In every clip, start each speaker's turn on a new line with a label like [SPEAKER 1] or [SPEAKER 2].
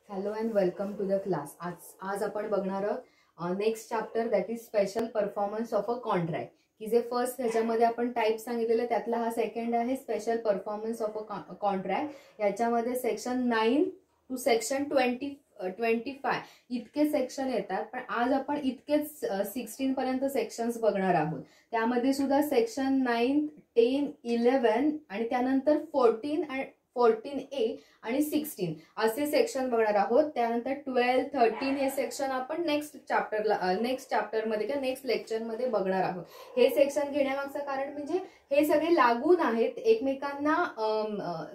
[SPEAKER 1] Hello and welcome to the class. आज आपण बघणार आहोत next chapter that is special performance of a contract. की जे फर्स्ट ह्याच्यामध्ये आपण टाईप सांगितलेलं त्यातला हा सेकंड आहे special performance of a contract. याच्यामध्ये सेक्शन 9 टू सेक्शन 25 इतके सेक्शन येतात, पण आज आपण इतकेच 16 पर्यंत सेक्शन्स बघणार आहोत. त्यामध्ये सुद्धा सेक्शन 9, 10, 11 आणि त्यानंतर 14A आणि 16 असे सेक्शन बघणार आहोत. त्यानंतर 12, 13 हे सेक्शन आपण नेक्स्ट चॅप्टरमध्ये किंवा नेक्स्ट लेक्चरमध्ये बघणार आहोत. हे सेक्शन घेण्यामागचं कारण म्हणजे हे सगळे लागून आहेत, एकमेकांना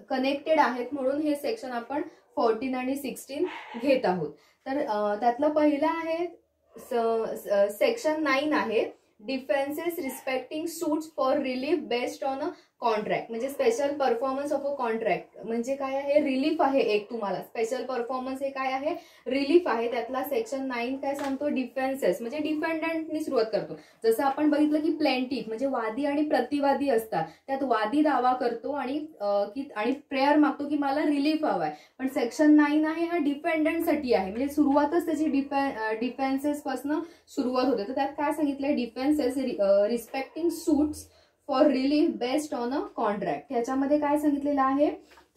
[SPEAKER 1] कनेक्टेड आहेत, म्हणून हे सेक्शन आपण 14 आणि 16 घेत आहोत. तर त्यातलं पहिलं आहे सेक्शन 9 आहे defences respecting suits for relief based on a contract. म्हणजे special performance of a contract म्हणजे काय आहे, रिलीफ आहे. एक तुम्हाला स्पेशल परफॉर्मन्स हे काय आहे, रिलीफ आहे. त्यातला सेक्शन 9 काय सांगतो, डिफेन्सेस म्हणजे डिफेंडंटनी सुरुवात करतो. जसं आपण बघितलं की प्लेंटिफ म्हणजे वादी आणि प्रतिवादी असतात, त्यात वादी दावा करतो आणि प्रेयर मागतो की मला रिलीफ हवाय. पण सेक्शन 9 आहे हा डिफेंडंटसाठी आहे, म्हणजे सुरुवातच त्याची डिफेन्सेस पासून सुरुवात होते. तर त्यात काय सांगितलंय, defences respecting suits for relief based on a contract. ह्याच्यामध्ये काय सांगितलेलं आहे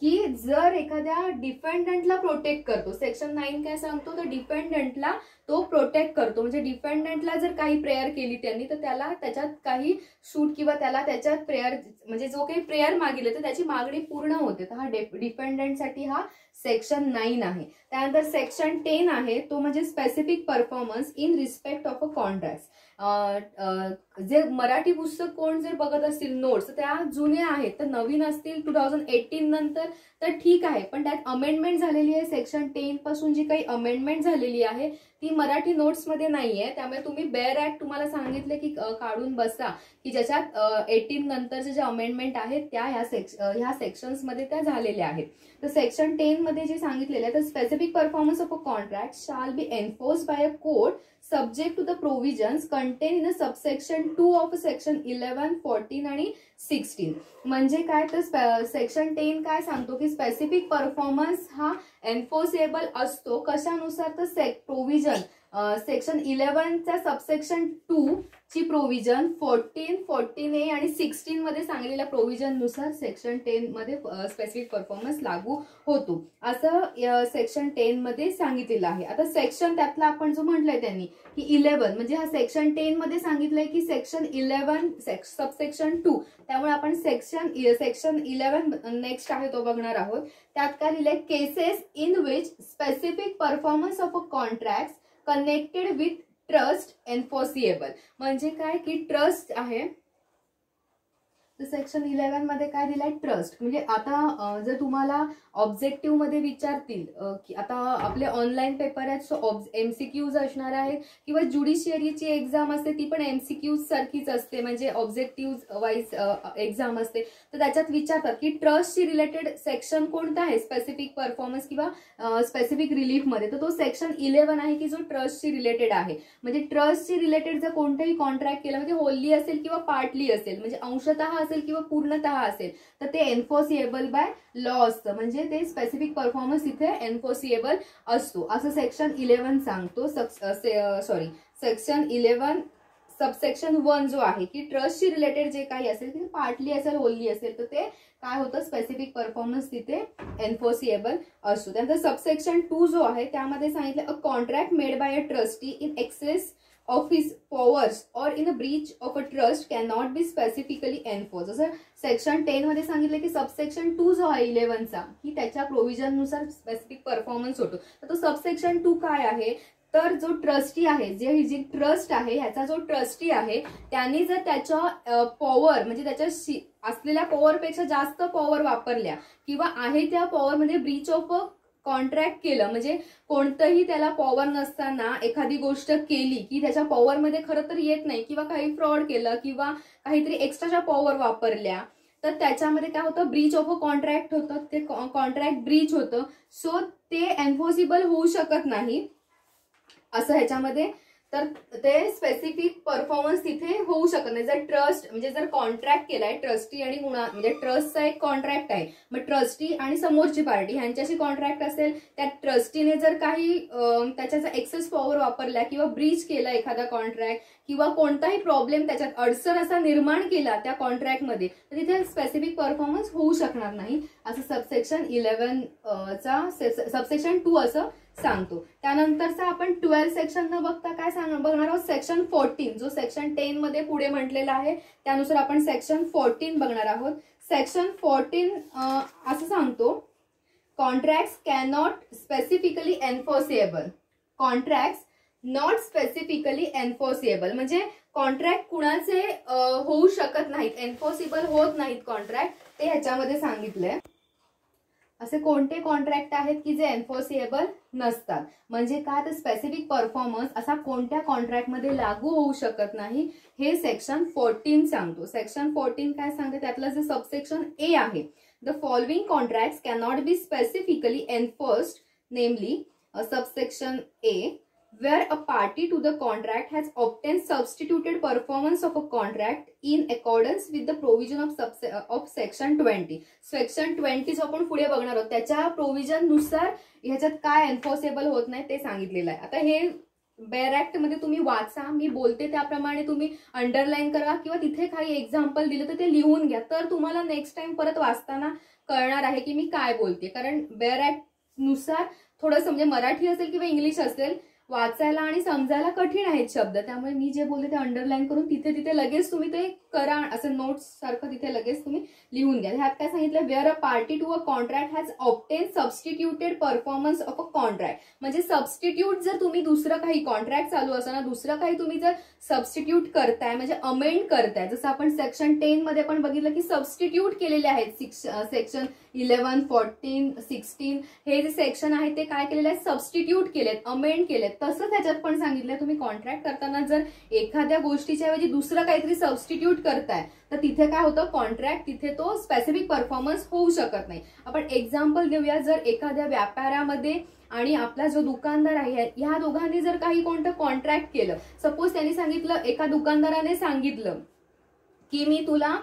[SPEAKER 1] की जर एखाद्या डिफेंडंटला प्रोटेक्ट करतो, सेक्शन 9 काय सांगतो, तर डिफेंडंटला तो प्रोटेक्ट करतो. म्हणजे डिफेंडंटला जर काही प्रेयर केली त्यांनी, तर त्याला त्याच्यात काही सूट किंवा त्याला त्याच्यात प्रेयर म्हणजे जो काही प्रेयर मागितलं तर त्याची मागणी पूर्ण होते. तर हा डिफेंडंटसाठी हा सेक्शन 9 आहे. त्यानंतर सेक्शन 10 आहे, तो म्हणजे specific performance in respect of a contract. जे मराठी पुस्तक कोण जर बघत असतील नोट्स, त्या जुन्या आहेत, तर नवीन असतील 2018 नंतर तर ठीक आहे, पण त्यात अमेंडमेंट झालेली आहे. सेक्शन 10 पासून जी काही अमेंडमेंट झालेली आहे ती मराठी नोट्स मध्ये नाहीये. त्यामुळे तुम्ही बेअर ऍक्ट तुम्हाला सांगितले की काढून बसा, की ज्याच्यात 18 नंतरचे जे अमेंडमेंट आहेत त्या ह्या सेक्शन्स मध्ये त्या झालेल्या आहेत. तर सेक्शन 10 मध्ये जे सांगितलेलं आहे, तर specific performance of a contract shall be enforce by a court subject to the provisions contained in a subsection 2 of section 11, 14 आणि 16. म्हणजे काय, तर सेक्शन 10 काय सांगतो की स्पेसिफिक परफॉर्मन्स हा एन्फोर्सेबल असतो. कशानुसार, तर प्रोव्हिजन सेक्शन 11 चा सबसेक्शन 2 ची प्रोव्हिजन 14, 14A आणि 16 मध्ये सांगलेल्या प्रोव्हिजन नुसार सेक्शन 10 मध्ये स्पेसिफिक परफॉर्मन्स लागू होतो, असं सेक्शन 10 मध्ये सांगितलेलं आहे. आता सेक्शन त्यातला आपण जो म्हटलंय त्यांनी की 11 म्हणजे हा सेक्शन 10 मध्ये सांगितलंय की सेक्शन 11 सबसेक्शन 2, त्यामुळे आपण सेक्शन 11 नेक्स्ट आहे तो बघणार आहोत. त्यात काय लिहिलंय, cases in which specific performance of a contract connected with trust enforceable. म्हणजे काय की ट्रस्ट आहे, तर सेक्शन 11 मध्ये काय दिलाय, ट्रस्ट. म्हणजे आता जर तुम्हाला ऑब्जेक्टिव्ह मध्ये विचारतील की आता आपले ऑनलाईन पेपर आहेत, सो एमसीक्यूज असणार आहेत, किंवा ज्युडिशियरीची एक्झाम असते ती पण एमसीक्यूज सारखीच असते, म्हणजे ऑब्जेक्टिव्ह वाईज एक्झाम असते. तर त्याच्यात विचारतात की ट्रस्टशी रिलेटेड सेक्शन कोणता आहे स्पेसिफिक परफॉर्मन्स किंवा स्पेसिफिक रिलीफ मध्ये, तर तो सेक्शन 11 आहे की जो ट्रस्टशी रिलेटेड आहे. म्हणजे ट्रस्टशी रिलेटेड जर कोणताही कॉन्ट्रॅक्ट केला, म्हणजे होली असेल किंवा पार्टली असेल, म्हणजे अंशतः असेल किंवा पूर्णतः असेल, तर ते एन्फोर्सिएबल बाय लॉ असतं. म्हणजे ते स्पेसिफिक परफॉर्मन्स इथे एन्फोर्सिएबल असतो, असं सेक्शन 11 सांगतो. सेक्शन 11 सबसेक्शन 1 जो आहे की ट्रस्टशी रिलेटेड जे काही असेल, की पार्टली असेल, होली असेल, तर ते काय होतं, स्पेसिफिक परफॉर्मन्स तिथे एन्फोर्सिएबल असतो. त्यानंतर सबसेक्शन 2 जो आहे त्यामध्ये सांगितलं, अ contract made by a trustee in excess of his powers or in a breach of a trust cannot be specifically enforced. जसं सेक्शन 10 मध्ये सांगितलं की सबसेक्शन 2 जो आहे 11 चा, की त्याच्या प्रोव्हिजन नुसार स्पेसिफिक परफॉर्मन्स होतो. तर तो सबसेक्शन 2 काय आहे, तर जो ट्रस्टी आहे, जी ट्रस्ट आहे, ह्याचा जो ट्रस्टी आहे त्यांनी जर त्याच्या पॉवर म्हणजे त्याच्या असलेल्या पॉवरपेक्षा जास्त पॉवर वापरल्या किंवा आहे त्या पॉवर मध्ये ब्रीच ऑफ कॉन्ट्रॅक्ट केलं, म्हणजे कोणतंही त्याला पॉवर नसताना एखादी गोष्ट केली की त्याच्या पॉवर मध्ये खरं तर येत नाही, किंवा काही फ्रॉड केलं किंवा काहीतरी एक्स्ट्राच्या पॉवर वापरल्या, तर त्याच्यामध्ये काय होतं, ब्रीच ऑफ अ कॉन्ट्रॅक्ट होतं, ते कॉन्ट्रॅक्ट ब्रीच होतं. सो ते एन्फोर्सिबल होऊ शकत नाही, असं ह्याच्यामध्ये तर ते स्पेसिफिक परफॉर्मन्स तिथे होऊ शकत नाही. जर ट्रस्ट म्हणजे जर कॉन्ट्रॅक्ट केलाय ट्रस्टी आणि म्हणजे ट्रस्टचा एक कॉन्ट्रॅक्ट आहे, मग ट्रस्टी आणि समोरची पार्टी ह्यांच्याशी कॉन्ट्रॅक्ट असेल, त्या ट्रस्टीने जर काही त्याच्याचा एक्सेस पॉवर वापरला किंवा ब्रीच केला एखादा कॉन्ट्रॅक्ट किंवा कोणताही प्रॉब्लेम त्याच्यात अडचण असा निर्माण केला त्या कॉन्ट्रॅक्टमध्ये, तर तिथे स्पेसिफिक परफॉर्मन्स होऊ शकणार नाही असं सबसेक्शन 11 चा सबसेक्शन 2 असं सांगतो. त्यानंतरचा आपण 12 सेक्शन न बघता काय बघणार आहोत, सेक्शन 14 जो सेक्शन 10 मध्ये पुढे म्हटलेला आहे त्यानुसार आपण सेक्शन 14 बघणार आहोत. सेक्शन 14 असं सांगतो, contracts can not specifically enforceable. Contracts not specifically enforceable म्हणजे कॉन्ट्रॅक्ट कुणाचे होऊ शकत नाहीत, एन्फोर्सेबल होत नाहीत कॉन्ट्रॅक्ट, ते ह्याच्यामध्ये सांगितलंय. असे कोणते कॉन्ट्रॅक्ट आहेत की जे एन्फोर्सेबल नसतात, म्हणजे काय तर स्पेसिफिक परफॉर्मन्स असा कोणत्या कॉन्ट्रॅक्टमध्ये लागू होऊ शकत नाही, हे सेक्शन 14 सांगतो. सेक्शन 14 काय सांगते, त्यातलं जे सबसेक्शन ए आहे, the following contracts can not be specifically enforced, namely subsection A, where a party to the contract has obtained substituted performance of a contract in accordance with the provision of section 20. Section 20 जो आपण पुढे बघणार आहोत त्याच्या provision नुसार ह्याच्यात काय एन्फोर्सेबल होत नाही ते सांगितलेलं आहे. आता हे बेअर ऍक्ट मध्ये तुम्ही वाचा, मी बोलते त्याप्रमाणे तुम्ही अंडरलाईन करा किंवा तिथे काही एक्झाम्पल दिलं तर ते लिहून घ्या, तर तुम्हाला नेक्स्ट टाइम परत वाचताना कळणार आहे की मी काय बोलते. कारण बेअर ऍक्ट नुसार थोडंसं म्हणजे मराठी असेल किंवा इंग्लिश असेल वाचायला आणि समजायला कठीण आहेत शब्द, त्यामुळे मी जे बोलते ते अंडरलाईन करून तिथे लगेच तुम्ही ते करा, असं नोट्स सारखं तिथे लगेच तुम्ही लिहून घ्या. ह्यात काय सांगितलं, where a party to a contract has obtain substituted performance of a contract, म्हणजे सबस्टिट्यूट जर तुम्ही दुसरं काही कॉन्ट्रॅक्ट चालू असताना दुसरं काही तुम्ही जर सबस्टिट्यूट करताय म्हणजे अमेंड करताय, जसं आपण सेक्शन 10 मध्ये पण बघितलं की सबस्टिट्यूट केलेले आहेत. सेक्शन 11, 14, 16 हे जे सेक्शन आहे ते काय केलेले आहेत, सबस्टिट्यूट केलेत, अमेंड केलेत. तसंच ह्याच्यात पण सांगितलंय तुम्ही कॉन्ट्रॅक्ट करताना जर एखाद्या गोष्टीच्या ऐवजी दुसरं काहीतरी सबस्टिट्यूट करताय तर तिथे काय होतं, कॉन्ट्रॅक्ट तिथे तो स्पेसिफिक परफॉर्मन्स होऊ शकत नाही. आपण एक्झाम्पल देऊया, जर एखाद्या व्यापारामध्ये आणि आपला जो दुकानदार आहे ह्या दोघांनी जर काही कोणतं कॉन्ट्रॅक्ट केलं, सपोज त्यांनी सांगितलं, एका दुकानदाराने सांगितलं की मी तुला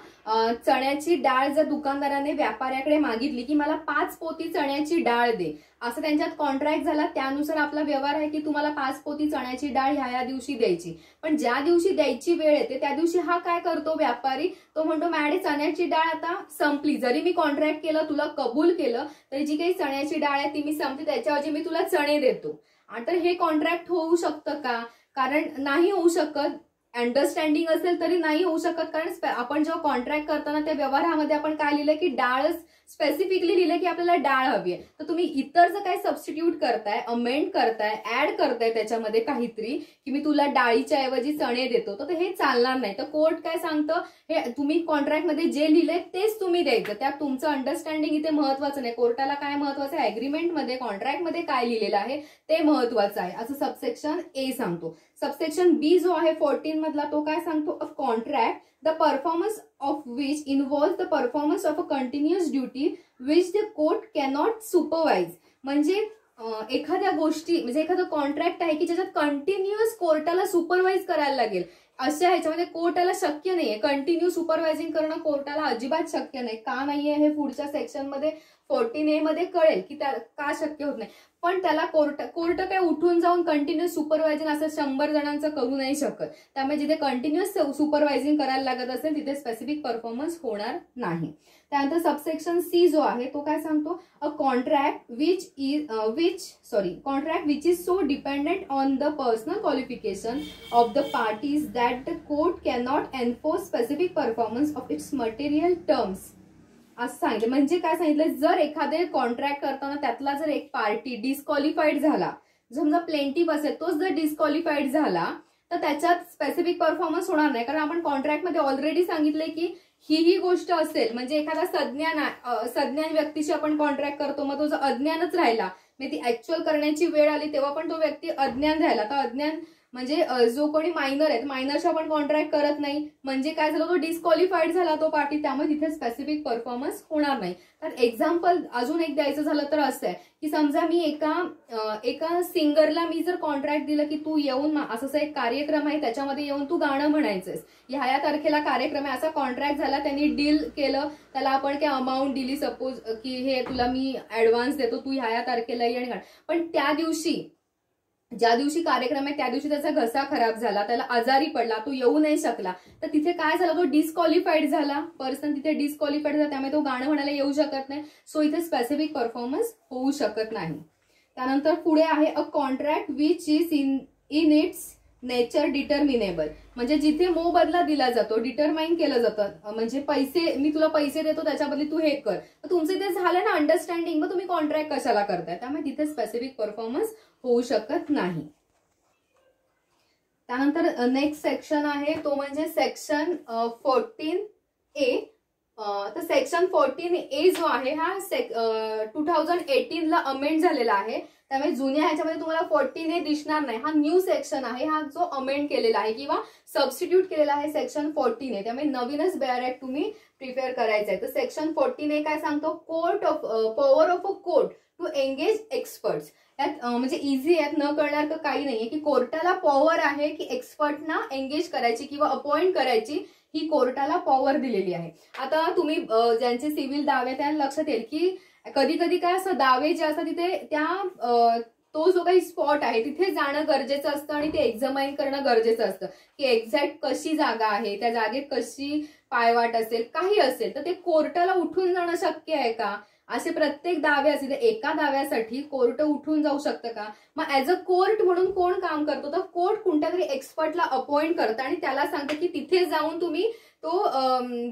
[SPEAKER 1] चण्याची डाळ जर दुकानदाराने व्यापाऱ्याकडे मागितली की मला 5 पोती चण्याची डाळ दे, असं त्यांच्यात कॉन्ट्रॅक्ट झाला, त्यानुसार आपला व्यवहार आहे की तुम्हाला 5 पोती चण्याची डाळ ह्या दिवशी द्यायची. पण ज्या दिवशी द्यायची वेळ येते त्या दिवशी हा काय करतो व्यापारी, तो म्हणतो मॅडम चण्याची डाळ आता संपली, जरी मी कॉन्ट्रॅक्ट केलं तुला कबूल केलं तरी जी काही चण्याची डाळ आहे ती मी संपली, त्याच्याऐवजी मी तुला चणे देतो. तर हे कॉन्ट्रॅक्ट होऊ शकतं का, कारण नाही होऊ शकत. अंडरस्टँडिंग असेल तरी नाही होऊ शकत, कारण आपण जेव्हा कॉन्ट्रॅक्ट करताना त्या व्यवहारामध्ये आपण काय लिहिलं की डाळच स्पेसिफिकली लिहिलं की आपल्याला डाळ हवी आहे. तर तुम्ही इतर जर काही सबस्टिट्यूट करताय, अमेंड करताय, ऍड करताय त्याच्यामध्ये काहीतरी की मी तुला डाळीच्या ऐवजी चणे देतो, तर हे चालणार नाही. तर कोर्ट काय सांगतं, हे तुम्ही कॉन्ट्रॅक्टमध्ये जे लिहिलंय तेच तुम्ही द्यायचं, त्यात तुमचं अंडरस्टँडिंग इथे महत्वाचं नाही. कोर्टाला काय महत्वाचं आहे, अग्रीमेंटमध्ये कॉन्ट्रॅक्टमध्ये काय लिहिलेलं आहे ते महत्वाचं आहे, असं सबसेक्शन ए सांगतो. सबसेक्शन बी जो आहे 14 मधला तो काय सांगतो, अ contract the performance of which involve the performance of a continuous duty which the court cannot supervise, म्हणजे एखाद्या गोष्टी म्हणजे एखादं कॉन्ट्रॅक्ट आहे की ज्याच्यात कंटिन्युअस कोर्टाला सुपरवाइज करायला लागेल, अशा ह्याच्यामध्ये कोर्टाला शक्य नाहीये कंटिन्यू सुपरवायझिंग करणं, कोर्टाला अजिबात शक्य नाही. का नाहीये हे पुढच्या सेक्शन मध्ये 14A मध्ये कळेल की त्या का शक्य होत नाही. पण त्याला कोर्ट काय उठून जाऊन कंटिन्युअस सुपरवायझिंग असं 100 जणांचं करू नाही शकत, त्यामुळे जिथे कंटिन्युअस सुपरवायझिंग करायला लागत असेल तिथे स्पेसिफिक परफॉर्मन्स होणार नाही. त्यानंतर सबसेक्शन सी जो आहे तो काय सांगतो, अ contract which is so dependent on the personal qualification of the parties that the court can not enforce specific performance of its material terms, असं सांगितलं. म्हणजे काय सांगितलं, जर एखादे कॉन्ट्रॅक्ट करताना त्यातला जर एक पार्टी डिस्क्वालिफाईड झाला, समजा प्लेंटिफ असेल तोच जर डिस्क्वालिफाईड झाला तर त्याच्यात स्पेसिफिक परफॉर्मन्स होणार नाही, कारण आपण कॉन्ट्रॅक्टमध्ये ऑलरेडी सांगितलंय की ही गोष्ट असेल, म्हणजे एखादा सज्ञान व्यक्तीशी आपण कॉन्ट्रॅक्ट करतो, मग तो जर अज्ञानच राहिला, म्हणजे ती ऍक्च्युअल करण्याची वेळ आली तेव्हा पण तो व्यक्ती अज्ञान राहिला, तर अज्ञान म्हणजे जो कोणी मायनर आहे मायनरशी आपण कॉन्ट्रॅक्ट करत नाही, म्हणजे काय झालं, तो डिस्क्वालिफाईड झाला तो पार्टी, त्यामुळे तिथे स्पेसिफिक परफॉर्मन्स होणार नाही. तर एक्झाम्पल अजून एक द्यायचं झालं तर असं आहे की समजा मी एका सिंगरला मी जर कॉन्ट्रॅक्ट दिलं की तू येऊन असं एक कार्यक्रम आहे त्याच्यामध्ये येऊन तू गाणं म्हणायचंस, ह्या तारखेला कार्यक्रम आहे, असा कॉन्ट्रॅक्ट झाला, त्यांनी डील केलं, त्याला आपण काय अमाऊंट दिली, सपोज की हे तुला मी ऍडव्हान्स देतो, तू ह्या तारखेला ये आणि गाणं. पण त्या दिवशी ज्या दिवशी कार्यक्रम आहे त्या दिवशी त्याचा घसा खराब झाला, त्याला आजारी पडला, तो येऊ नाही शकला, तर तिथे काय झालं, तो डिस्क्वालिफाईड झाला, पर्सन तिथे डिस्क्वालिफाईड झाला, त्यामुळे तो गाणं म्हणायला येऊ शकत नाही. सो इथे स्पेसिफिक परफॉर्मन्स होऊ शकत नाही. त्यानंतर पुढे आहे अ contract which is in its nature determinable, म्हणजे जिथे मोबदला दिला जातो, डिटरमाइन केलं जातं, म्हणजे पैसे, मी तुला पैसे देतो त्याच्याबद्दल तू हे कर, तर तुमचे ते झालं ना अंडरस्टँडिंग, मग तुम्ही कॉन्ट्रॅक्ट कशाला करताय, त्यामुळे तिथे स्पेसिफिक परफॉर्मन्स होऊ शकत नाही. त्यानंतर नेक्स्ट सेक्शन आहे तो म्हणजे सेक्शन 14A. तर सेक्शन 14A जो आहे हा 2018 ला अमेंड झालेला आहे, त्यामुळे जुन्या ह्याच्यामध्ये तुम्हाला 14A दिसणार नाही, हा न्यू सेक्शन आहे, हा जो अमेंड केलेला आहे किंवा सबस्टिट्यूट केलेला आहे सेक्शन 14A, त्यामुळे नवीनच बेअर ऍक्ट तुम्ही प्रिपेअर करायचं आहे. तर सेक्शन 14A काय सांगतो, power of a court to engage experts. यात म्हणजे इझी यात न कळणार का काही नाहीये की कोर्टाला पॉवर आहे की एक्सपर्टना एंगेज करायची किंवा अपॉइंट करायची, ही कोर्टाला पॉवर दिलेली आहे. आता तुम्ही ज्यांचे सिव्हिल दावे त्यांना लक्षात येईल की कधी कधी काय असं दावे जे असतात तिथे त्या तो जो काही स्पॉट आहे तिथे जाणं गरजेचं असतं आणि ते एक्झामाइन करणं गरजेचं असतं की एक्झॅक्ट कशी जागा आहे, त्या जागेत कशी पायवाट असेल, काही असेल, तर ते कोर्टाला उठून जाणं शक्य आहे का, असे प्रत्येक दावे असतील, एका दाव्यासाठी कोर्ट उठून जाऊ शकतं का. मग ऍज अ कोर्ट म्हणून कोण काम करतो, तर कोर्ट कोणत्या तरी एक्सपर्टला अपॉइंट करतं आणि त्याला सांगतं की तिथे जाऊन तुम्ही तो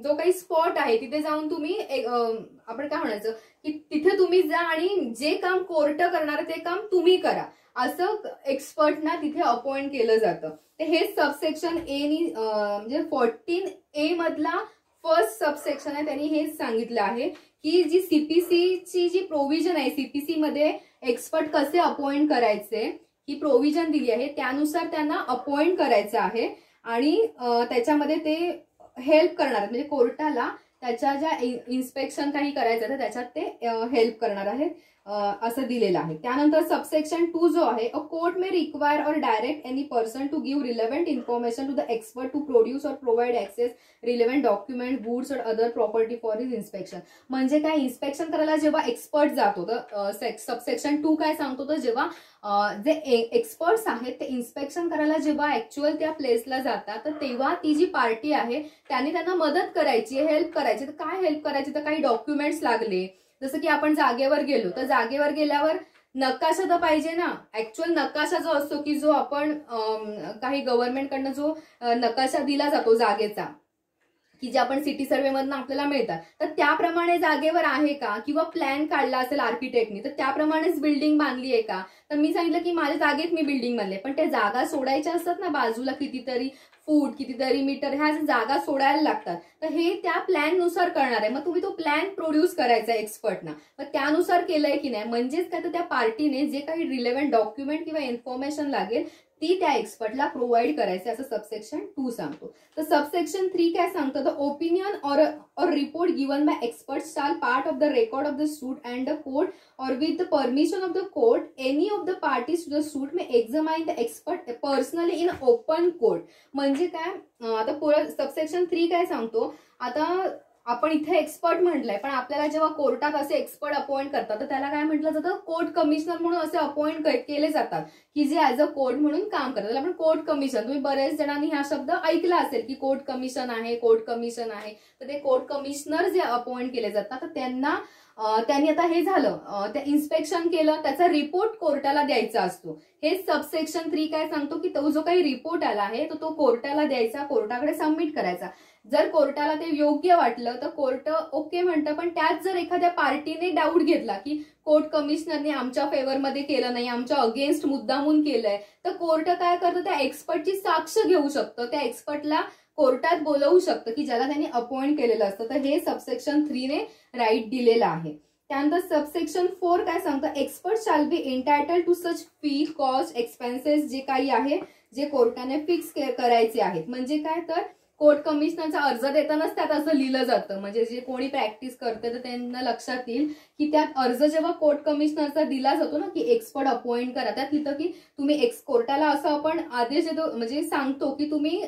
[SPEAKER 1] जो काही स्पॉट आहे तिथे जाऊन तुम्ही आपण काय म्हणायचं की तिथे तुम्ही जा आणि जे काम कोर्ट करणार ते काम तुम्ही करा, असं एक्सपर्टना तिथे अपॉइंट केलं जातं. तर हे सबसेक्शन ए म्हणजे 14A मधला फर्स्ट सबसेक्शन आहे, त्यांनी हेच सांगितलं आहे की जी सीपीसीची जी प्रोव्हिजन आहे, सीपीसी मध्ये एक्सपर्ट कसे अपॉइंट करायचे ही प्रोव्हिजन दिली आहे, त्यानुसार त्यांना अपॉइंट करायचं आहे आणि त्याच्यामध्ये ते हेल्प करणार, म्हणजे कोर्टाला त्याच्या ज्या इन्स्पेक्शन काही करायचं तर त्याच्यात ते हेल्प करणार आहे असं दिलेलं आहे. त्यानंतर सबसेक्शन 2 जो आहे, अ कोर्ट मे रिक्वायर और direct any person to give relevant information to the expert to produce और provide access relevant document goods और other property for his inspection. म्हणजे काय, इन्स्पेक्शन करायला जेव्हा एक्सपर्ट जातो तर सबसेक्शन 2 काय सांगतो, तर जेव्हा जे एक्सपर्ट्स आहेत ते इन्स्पेक्शन करायला जेव्हा ऍक्च्युअल त्या प्लेसला जातात तर तेव्हा ती जी पार्टी आहे त्यांनी त्यांना मदत करायची, हेल्प करायची. तर काय हेल्प करायची, तर काही डॉक्युमेंट्स लागले, जसं की आपण जागेवर गेलो तर जागेवर गेल्यावर नकाशा तर पाहिजे ना, ऍक्च्युअल नकाशा जो असतो की जो आपण काही गव्हर्नमेंटकडनं जो नकाशा दिला जातो जागेचा की जे आपण सिटी सर्व्हे मधून आपल्याला मिळतात, तर त्याप्रमाणे जागेवर आहे का, किंवा प्लॅन काढला असेल आर्किटेक्टनी तर त्याप्रमाणेच बिल्डिंग बांधली आहे का. तर मी सांगितलं की माझ्या जागेत मी बिल्डिंग बांधले, पण त्या जागा सोडायच्या असतात ना बाजूला, कितीतरी फूट कितीतरी मीटर ह्या जागा सोडायला लागतात, तर हे त्या प्लॅन नुसार करणार आहे. मग तुम्ही तो प्लॅन प्रोड्यूस करायचा एक्सपर्टना, मग त्यानुसार केलंय की नाही, म्हणजेच काय तर त्या पार्टीने जे काही रिलेव्हंट डॉक्युमेंट किंवा इन्फॉर्मेशन लागेल ती त्या एक्सपर्टला प्रोव्हाइड करायचे असं सबसेक्शन 2 सांगतो. तर सबसेक्शन 3 काय सांगतं, the opinion or report given by experts shall part of the record of the suit and the court or with the permission of the court any of the parties to the suit may examine the expert personally in open court. म्हणजे काय, आता पुढे subsection 3 काय सांगतो, आता आपण इथे expert म्हटलंय पण आपल्याला जेव्हा कोर्टात असे एक्सपर्ट अपॉइंट करतात तर त्याला काय म्हटलं जातं, कोर्ट कमिशनर म्हणून असे अपॉइंट केले जातात की जे ऍज अ कोर्ट म्हणून काम करतात. आपण कोर्ट कमिशन, तुम्ही बरेच जणांनी हा शब्द ऐकला असेल की कोर्ट कमिशन आहे, कोर्ट कमिशन आहे, तर ते कोर्ट कमिशनर जे अपॉइंट केले जातात तर त्यांनी आता हे झालं, त्या इन्स्पेक्शन केलं, त्याचा रिपोर्ट कोर्टाला द्यायचा असतो. हे सबसेक्शन 3 काय सांगतो की तो जो काही रिपोर्ट आला आहे तो कोर्टाला द्यायचा, कोर्टाकडे सबमिट करायचा. जर कोर्टाला ते योग्य वाटलं तर कोर्ट ओके म्हणतं, पण त्यात जर एखाद्या पार्टीने डाऊट घेतला की कोर्ट कमिशनरने आमच्या फेवरमध्ये केलं नाही, आमच्या अगेन्स्ट मुद्दामून केलंय, तर कोर्ट काय करतं, त्या एक्सपर्टची साक्ष घेऊ शकतं, त्या एक्सपर्टला कोर्टात बोलवू शकतं की ज्याला त्यांनी अपॉइंट केलेलं असतं. तर हे सबसेक्शन 3 ने राईट दिलेलं आहे. त्यानंतर सबसेक्शन 4 काय सांगतं, expert shall be entitle to such fee cost expenses जे काही आहे जे कोर्टाने फिक्स करायचे आहेत. म्हणजे काय तर कोर्ट कमिशनरचा अर्ज देतानाच त्यात असं लिहिलं जातं, म्हणजे जे कोणी प्रॅक्टिस करते तर त्यांना लक्षात येईल की त्यात अर्ज जेव्हा कोर्ट कमिशनरचा दिला जातो ना की एक्सपर्ट अपॉइंट करा, त्यात लिहितं की तुम्ही कोर्टाला असं आपण आदेश देतो, म्हणजे सांगतो की तुम्ही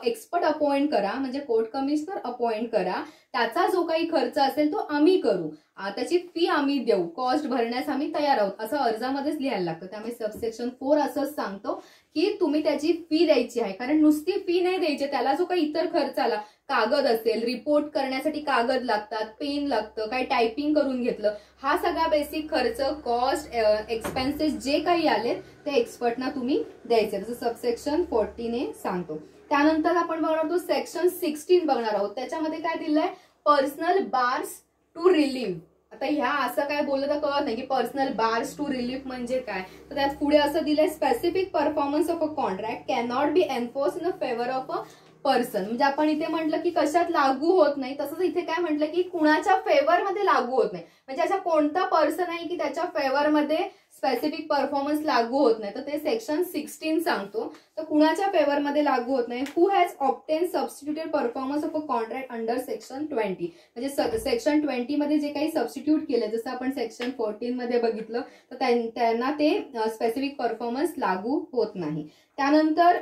[SPEAKER 1] एक्सपर्ट अपॉइंट करा, म्हणजे कोर्ट कमिशनर अपॉइंट करा, त्याचा जो काही खर्च असेल तो आम्ही करू, त्याची फी आम्ही देऊ, कॉस्ट भरण्यास आम्ही तयार आहोत, असं अर्जामध्येच लिहायला लागतं. त्यामुळे सबसेक्शन 4 असंच सांगतो की तुम्ही त्याची फी द्यायची आहे, कारण नुसती फी नाही द्यायची, त्याला जो काही इतर खर्च आला, कागद असेल, रिपोर्ट करण्यासाठी कागद लागतात, पेन लागतं, काही टायपिंग करून घेतलं, हा सगळा बेसिक खर्च, कॉस्ट, एक्सपेन्सेस जे काही आले ते एक्सपर्टना तुम्ही द्यायचे, जसं सबसेक्शन 14 सांगतो. त्यानंतर आपण बघणार आहोत सेक्शन 16 बघणार आहोत. त्याच्यामध्ये काय दिलंय, पर्सनल बार्स टू रिलीव्ह. आता ह्या असं काय बोललं तर कळत नाही की पर्सनल बार्स टू रिलीफ म्हणजे काय, तर त्यात पुढे असं दिलंय, specific performance of a contract can not B enforce in a favour of a person. म्हणजे आपण इथे म्हटलं की कशात लागू होत नाही, तसंच इथे काय म्हटलं की कुणाच्या फेवर मध्ये लागू होत नाही, म्हणजे असा कोणता पर्सन आहे की त्याच्या फेवर मध्ये स्पेसिफिक परफॉर्मन्स लागू होत नाही, तर ते सेक्शन 16 सांगतो. तर कुणाच्या फेवर मध्ये लागू होत नाही, who has obtain substituted performance of a contract under section 20. म्हणजे सेक्शन 20 मध्ये जे काही सबस्टिट्यूट केले, जसं आपण सेक्शन 14 मध्ये बघितलं, तर त्यांना ते स्पेसिफिक परफॉर्मन्स लागू होत नाही. त्यानंतर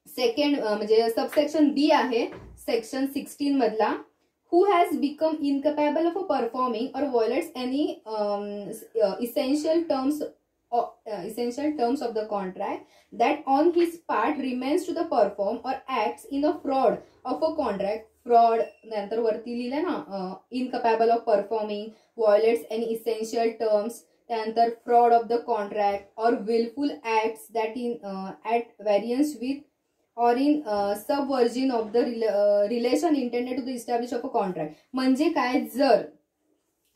[SPEAKER 1] सेकंड म्हणजे सबसेक्शन बी आहे सेक्शन 16 मधला, who has become incapable of performing or violates any essential terms of the contract that on his part remains to the perform or acts in a fraud of a contract. fraud नंतर वरती लिहिलं ना, incapable of performing, violates any essential terms, त्यानंतर fraud of the contract or willful acts that at variance with or in subversion of the relation intended to the establish of a contract. म्हणजे काय, जर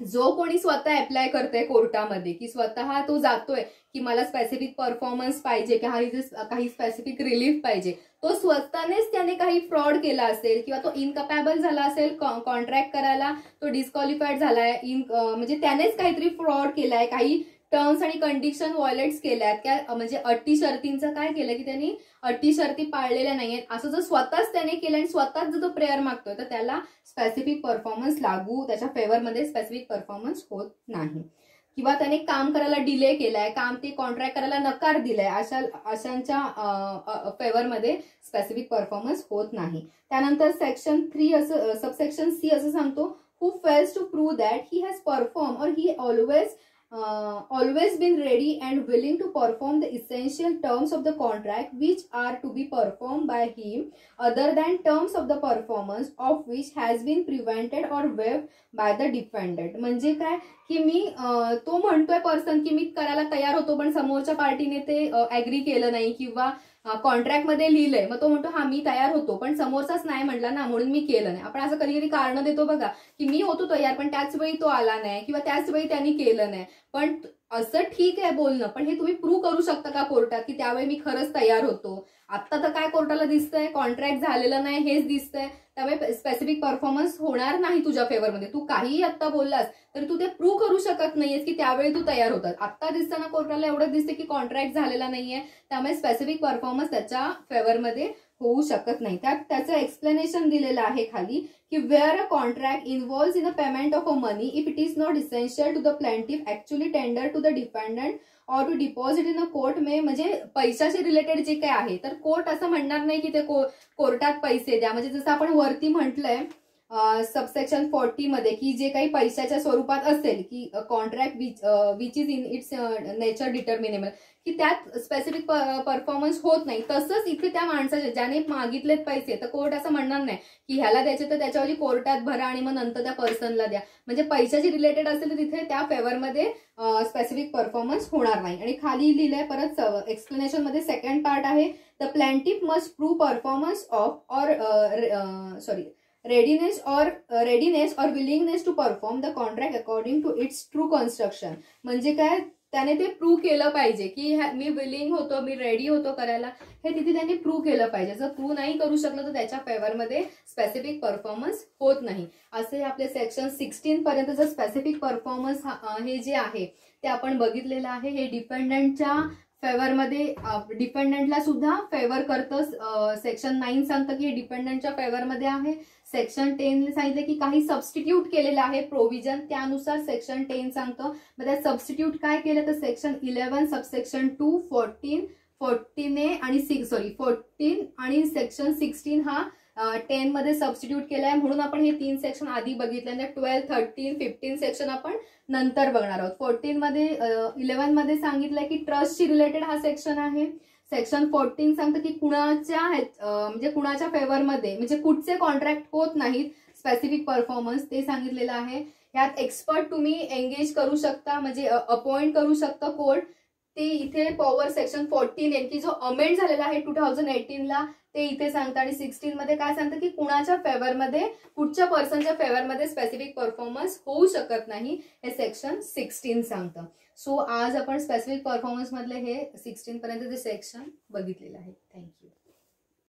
[SPEAKER 1] जो कोणी स्वतः apply करतोय कोर्टामध्ये की स्वतः तो जातोय की मला स्पेसिफिक परफॉर्मन्स पाहिजे, काही स्पेसिफिक रिलीफ पाहिजे, तो स्वतःनेच त्याने काही फ्रॉड केला असेल किंवा तो इनकॅपेबल झाला असेल कॉन्ट्रॅक्ट करायला, तो डिस्क्वालिफाईड झालाय, म्हणजे त्यानेच काहीतरी फ्रॉड केलाय, काही टर्म्स आणि कंडिशन व्हायलेट्स केल्यात, काय म्हणजे अटी शर्तींचं काय केलं की त्यांनी अटी शर्ती पाळलेल्या नाहीयेत, असं जर स्वतःच त्याने केलं आणि स्वतःच जर तो प्रेयर मागतोय तर त्याला स्पेसिफिक परफॉर्मन्स लागू, त्याच्या फेवरमध्ये स्पेसिफिक परफॉर्मन्स होत नाही. किंवा त्याने काम करायला डिले केलाय, काम ते कॉन्ट्रॅक्ट करायला नकार दिलाय, अशांच्या फेवरमध्ये स्पेसिफिक परफॉर्मन्स होत नाही. त्यानंतर सेक्शन 3 असं सबसेक्शन सी असं सांगतो, who fails to prove that he has perform or he always been ready and willing to perform the essential terms of the contract which are to be performed by him other than terms of the performance of which has been prevented or waived by the defendant. म्हणजे काय की मी तो म्हणतोय person की मी करायला तयार होतो पण समोरच्या पार्टीने ते ऍग्री केलं नाही किंवा कॉन्ट्रॅक्ट मध्ये लिहिलंय, मग तो म्हणतो हा मी तयार होतो पण समोरचाच नाही म्हटला ना म्हणून मी केलं नाही. आपण असं कधी कधी कारण देतो बघा की मी होतो तयार पण त्याच वेळी तो आला नाही किंवा त्याच वेळी त्यांनी केलं नाही. पण असं ठीक आहे बोलणं, पण हे तुम्ही प्रूव्ह करू शकता का कोर्टात की त्यावेळी मी खरंच तयार होतो. आता तर काय कोर्टाला दिसतंय, कॉन्ट्रॅक्ट झालेलं नाही हेच दिसतंय, त्यामुळे स्पेसिफिक परफॉर्मन्स होणार नाही तुझ्या फेवरमध्ये. तू काहीही आता बोललास तरी तू ते प्रूव्ह करू शकत नाहीयेस की त्यावेळी तू तयार होतात. आता दिसताना कोर्टाला एवढंच दिसते की कॉन्ट्रॅक्ट झालेला नाहीये, त्यामुळे स्पेसिफिक परफॉर्मन्स त्याच्या फेवरमध्ये होऊ शकत नाही. त्याचं एक्सप्लेनेशन दिलेलं आहे खाली की where a contract involves in a payment of a money if it is not essential to the plaintiff actually tender to the defendant or to deposit in a court may, म्हणजे पैशाशी related जे काय आहे तर court असं म्हणणार नाही की ते कोर्टात पैसे द्या. म्हणजे जसं आपण वरती म्हटलंय सबसेक्शन 40 मध्ये की जे काही पैशाच्या स्वरूपात असेल की contract which is in its nature determinable की त्यात स्पेसिफिक परफॉर्मन्स होत नाही, तसंच इथे त्या माणसाचे ज्याने मागितलेत पैसे तर कोर्ट असं म्हणणार नाही की ह्याला द्यायचे तर त्याच्यावरती कोर्टात भरा आणि मग नंतर त्या पर्सनला द्या. म्हणजे पैशाची रिलेटेड असेल तर तिथे त्या फेवरमध्ये स्पेसिफिक परफॉर्मन्स होणार नाही. आणि खाली लिहिलंय परत एक्सप्लेनेशन मध्ये सेकंड पार्ट आहे, the plaintiff must prove performance of or readiness or willingness to perform the contract according to its true construction. म्हणजे काय, त्याने ते प्रूव्ह केलं पाहिजे की मी विलिंग होतो, मी रेडी होतो करायला, हे तिथे त्यांनी प्रूव्ह केलं पाहिजे. जर प्रूव्ह नाही करू शकलं तर त्याच्या फेवरमध्ये स्पेसिफिक परफॉर्मन्स होत नाही. असे आपले सेक्शन 16 पर्यंतचं स्पेसिफिक परफॉर्मन्स हे जे आहे ते आपण बघितलेलं आहे. हे डिपेंडंटच्या फेवरमध्ये डिपेंडंटला सुद्धा फेवर करतं. सेक्शन 9 सांगतं की डिपेंडंटच्या फेवरमध्ये आहे. सेक्शन 10 सांगितलं की काही सबस्टिट्यूट केलेलं आहे प्रोव्हिजन, त्यानुसार सेक्शन 10 सांगतं. मग त्यात सबस्टिट्यूट काय केलं तर सेक्शन 11 सबसेक्शन 2 14 आणि 14 आणि सेक्शन 16 हा 10 मध्ये सबस्टिट्यूट केलाय. म्हणून आपण हे 3 सेक्शन आधी बघितले. 12, 13, 15 सेक्शन आपण नंतर बघणार आहोत. 11 मध्ये सांगितलंय की ट्रस्टशी रिलेटेड हा सेक्शन आहे. सेक्शन 14 सांगतं की म्हणजे कुणाच्या फेवरमध्ये म्हणजे कुठचे कॉन्ट्रॅक्ट होत नाहीत स्पेसिफिक परफॉर्मन्स ते सांगितलेलं आहे. यात एक्सपर्ट तुम्ही एंगेज करू शकता म्हणजे अपॉइंट करू शकता कोर्ट. ते इथे पॉवर सेक्शन 14 की जो अमेंड झालेला आहे 2018ला ते इथे सांगतं. आणि 16 मध्ये काय सांगतं की कुणाच्या फेवरमध्ये कुठच्या पर्सनच्या फेवरमध्ये स्पेसिफिक परफॉर्मन्स होऊ शकत नाही हे सेक्शन 16 सांगतं. सो आज आपण स्पेसिफिक परफॉर्मन्स मधले हे 16 पर्यंतचे सेक्शन बघितलेलं आहे. थँक्यू.